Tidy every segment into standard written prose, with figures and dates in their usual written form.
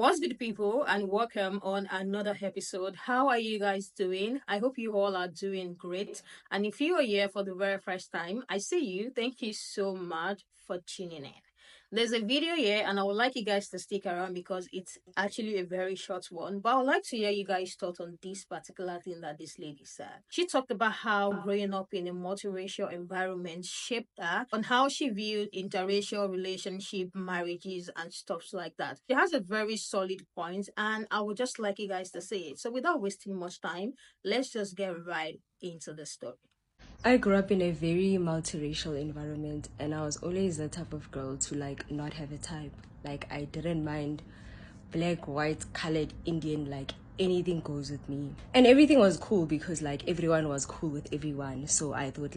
What's good, people, and welcome on another episode. How are you guys doing? I hope you all are doing great. And if you are here for the very first time, I see you. Thank you so much for tuning in. There's a video here, and I would like you guys to stick around because it's actually a very short one. But I would like to hear you guys' thoughts on this particular thing that this lady said. She talked about how growing up in a multiracial environment shaped her, on how she viewed interracial relationship, marriages, and stuff like that. She has a very solid point, and I would just like you guys to say it. So, without wasting much time, let's just get right into the story. I grew up in a very multiracial environment, and I was always the type of girl to not have a type. Like, I didn't mind black, white, colored, Indian, like anything goes with me. And everything was cool because everyone was cool with everyone. So I thought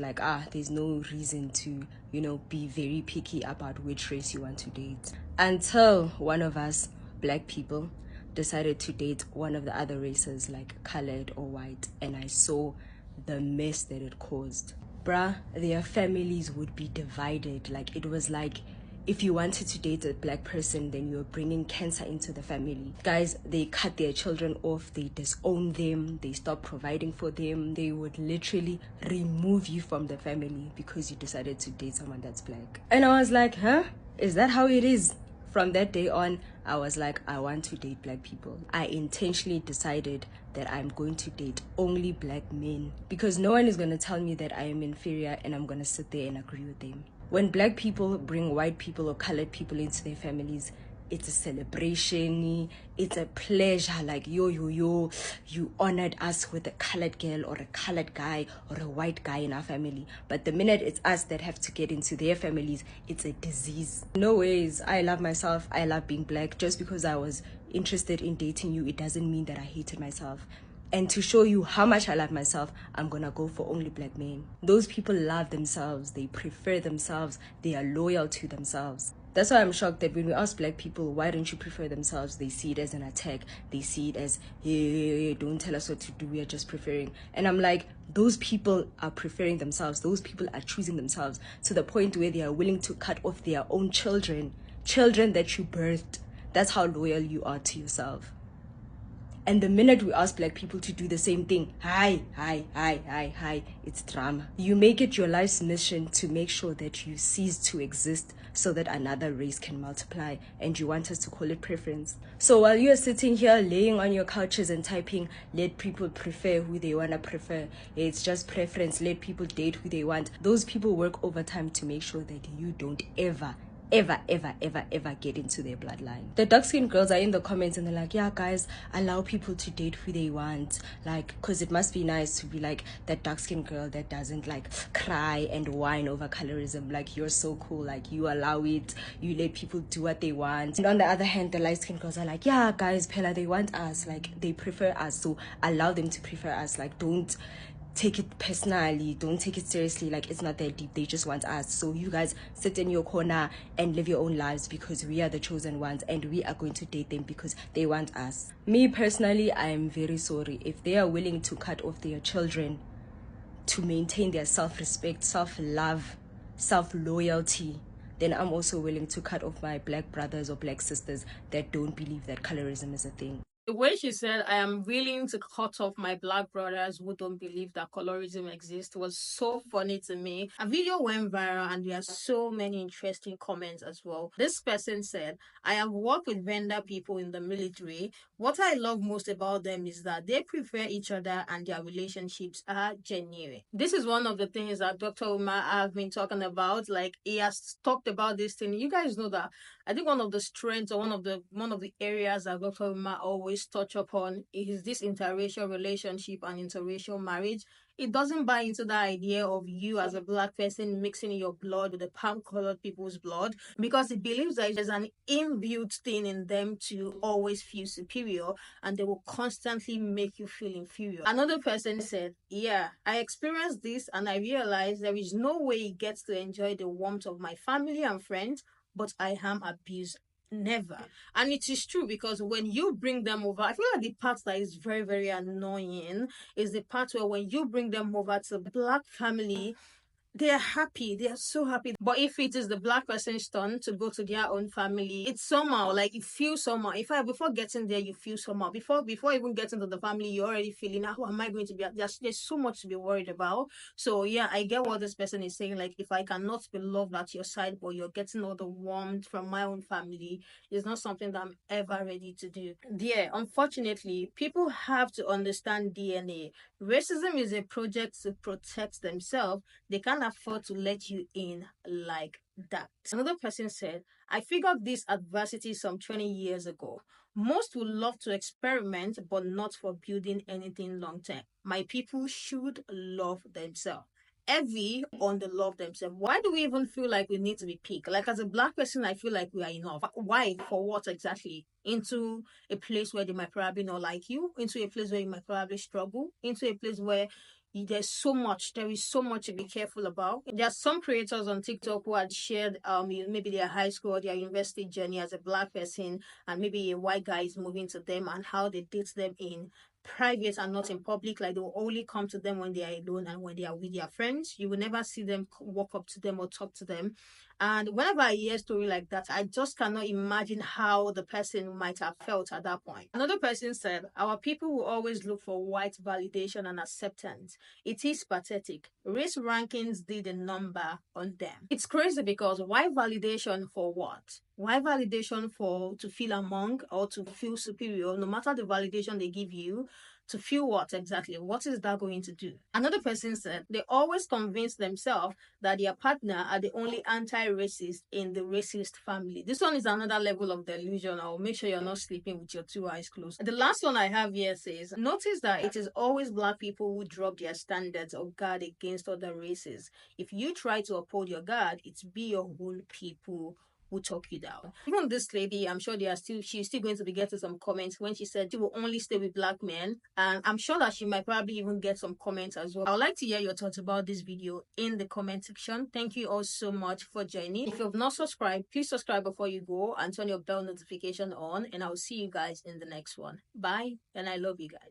there's no reason to, be very picky about which race you want to date. Until one of us black people decided to date one of the other races, like colored or white, and I saw the mess that it caused. Bruh, their families would be divided. It was like if you wanted to date a black person, then you're bringing cancer into the family. Guys, they cut their children off, they disown them, they stop providing for them. They would literally remove you from the family because you decided to date someone that's black. And I was like, huh? Is that how it is? From that day on, I was like, I want to date black people. I intentionally decided that I'm going to date only black men because no one is going to tell me that I am inferior and I'm going to sit there and agree with them. When black people bring white people or colored people into their families, it's a celebration, it's a pleasure, like yo, you honored us with a colored girl or a colored guy or a white guy in our family. But the minute it's us that have to get into their families, it's a disease. No ways. I love myself, I love being black. Just because I was interested in dating you, it doesn't mean that I hated myself. And to show you how much I love myself, I'm gonna go for only black men. Those people love themselves, they prefer themselves, they are loyal to themselves. That's why I'm shocked that when we ask black people, why don't you prefer themselves? They see it as an attack. They see it as, hey, don't tell us what to do, we are just preferring. And I'm like, those people are preferring themselves. Those people are choosing themselves to the point where they are willing to cut off their own children that you birthed. That's how loyal you are to yourself. And the minute we ask black people to do the same thing, hi, it's drama. You make it your life's mission to make sure that you cease to exist so that another race can multiply, and you want us to call it preference. So while you are sitting here laying on your couches and typing, let people prefer who they want to prefer, it's just preference, let people date who they want, those people work overtime to make sure that you don't ever get into their bloodline. The dark-skinned girls are in the comments and they're like, yeah guys, allow people to date who they want, because it must be nice to be like that dark-skinned girl that doesn't cry and whine over colorism. You're so cool, you allow it, you let people do what they want. And on the other hand, the light-skinned girls are like, yeah guys, Pella, they want us, they prefer us, so allow them to prefer us. Don't take it personally, don't take it seriously, it's not that deep, they just want us. So you guys sit in your corner and live your own lives because we are the chosen ones and we are going to date them because they want us. Me personally, I am very sorry if they are willing to cut off their children to maintain their self-respect, self-love, self-loyalty, then I'm also willing to cut off my black brothers or black sisters that don't believe that colorism is a thing. The way she said, I am willing to cut off my black brothers who don't believe that colorism exists, was so funny to me. A video went viral and there are so many interesting comments as well. This person said, I have worked with vendor people in the military. What I love most about them is that they prefer each other and their relationships are genuine. This is one of the things that Dr. Umar have been talking about. He has talked about this thing. You guys know that I think one of the strengths or one of the areas that Dr. Umar always touch upon is this interracial relationship and interracial marriage. It doesn't buy into the idea of you as a black person mixing your blood with the palm colored people's blood, because it believes that there's an inbuilt thing in them to always feel superior, and they will constantly make you feel inferior. Another person said, yeah, I experienced this and I realized there is no way it gets to enjoy the warmth of my family and friends, but I am abused. Never. And it is true, because when you bring them over, I feel like the part that is very, very annoying is the part where when you bring them over to the black family, They are happy. They are so happy. But if it is the black person's turn to go to their own family, it's somehow like you feel somehow. If I before getting there, you feel somehow. Before even getting to the family, you're already feeling, how am I going to be? There's so much to be worried about. So yeah, I get what this person is saying. Like, if I cannot be loved at your side, but you're getting all the warmth from my own family, it's not something that I'm ever ready to do. Yeah, unfortunately, people have to understand DNA. Racism is a project to protect themselves. They can't afford to let you in like that. Another person said, I figured this adversity some 20 years ago. Most would love to experiment, but not for building anything long term. My people should love themselves. Heavy on the love themselves. Why do we even feel like we need to be picked? Like, as a black person, I feel like we are enough. Why? For what exactly? Into a place where they might probably not like you, into a place where you might probably struggle, into a place where there is so much to be careful about. There are some creators on TikTok who had shared maybe their high school or their university journey as a black person, and maybe a white guy is moving to them, and how they date them in private and not in public. Like, they will only come to them when they are alone and when they are with their friends. You will never see them walk up to them or talk to them. And whenever I hear a story like that, I just cannot imagine how the person might have felt at that point. Another person said, our people will always look for white validation and acceptance. It is pathetic. Race rankings did a number on them. It's crazy, because why validation for what? Why validation for to feel among or to feel superior? No matter the validation they give you, to feel what exactly? What is that going to do? Another person said they always convince themselves that their partner are the only anti-racist in the racist family. This one is another level of delusion. I'll make sure you're not sleeping with your two eyes closed. The last one I have here says, notice that it is always black people who drop their standards or guard against other races. If you try to uphold your guard, it's be your own people who talk you down. Even this lady, I'm sure she's still going to be getting some comments when she said she will only stay with black men. And I'm sure that she might probably even get some comments as well. I would like to hear your thoughts about this video in the comment section. Thank you all so much for joining. If you have not subscribed, please subscribe before you go and turn your bell notification on. And I'll see you guys in the next one. Bye. And I love you guys.